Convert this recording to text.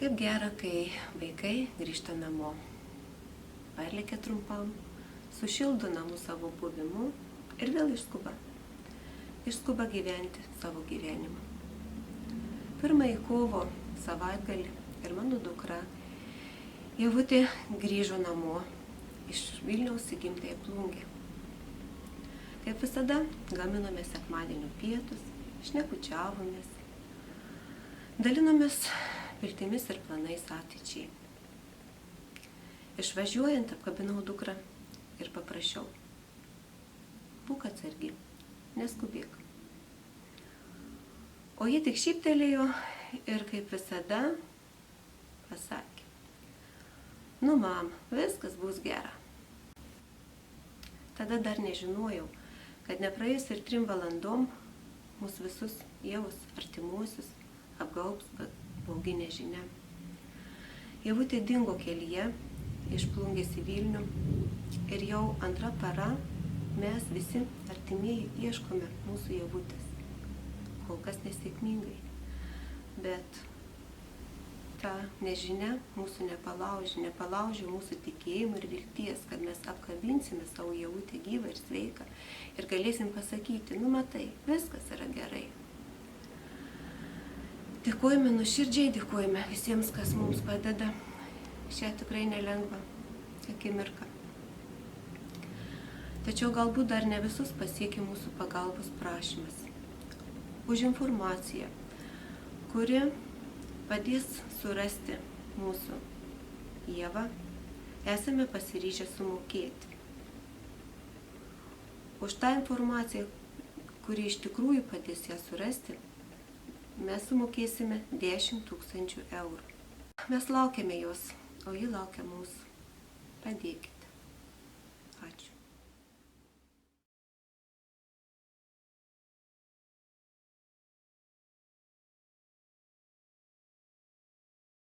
Kaip gera, kai vaikai grįžta namo, parlekia trumpam, sušildo namų savo buvimu ir vėl išskuba. Išskuba gyventi savo gyvenimą. 1 kovo savaitgalį ir mano dukra Ievutė grįžo namo iš Vilniaus į gimtąją Plungę. Kaip visada, gaminome sekmadienio pietus, šnekučiavomės, dalinomės viltimis ir planais ateičiai. Išvažiuojant apkabinau dukrą ir paprašiau: būk atsargi, neskubėk. O ji tik šyptelėjo ir kaip visada pasakė: nu, mam, viskas bus gera. Tada dar nežinojau, kad nepraėjus ir 3 valandom mus visus, Ievos artimuosius, apgaubs baugi nežinia. Ievutė dingo kelyje iš Plungės į Vilnių ir jau 2 para mes visi artimieji ieškome mūsų Ievutės. Kol kas nesėkmingai, bet ta nežinia mūsų nepalaužė mūsų tikėjimo ir vilties, kad mes apkabinsime savo Ievutę gyvą ir sveiką ir galėsim pasakyti: nu matai, viskas yra gerai. Dėkojame nuoširdžiai, dėkojame visiems, kas mums padeda šią tikrai nelengvą akimirką. Tačiau galbūt dar ne visus pasiekia mūsų pagalbos prašymas. Už informaciją, kuri padės surasti mūsų Ievą, esame pasiryžę sumokėti. Už tą informaciją, kuri iš tikrųjų padės ją surasti, mes sumokėsime 10 000 eurų. Mes laukiame jos, o ji laukia mūsų. Padėkite. Ačiū.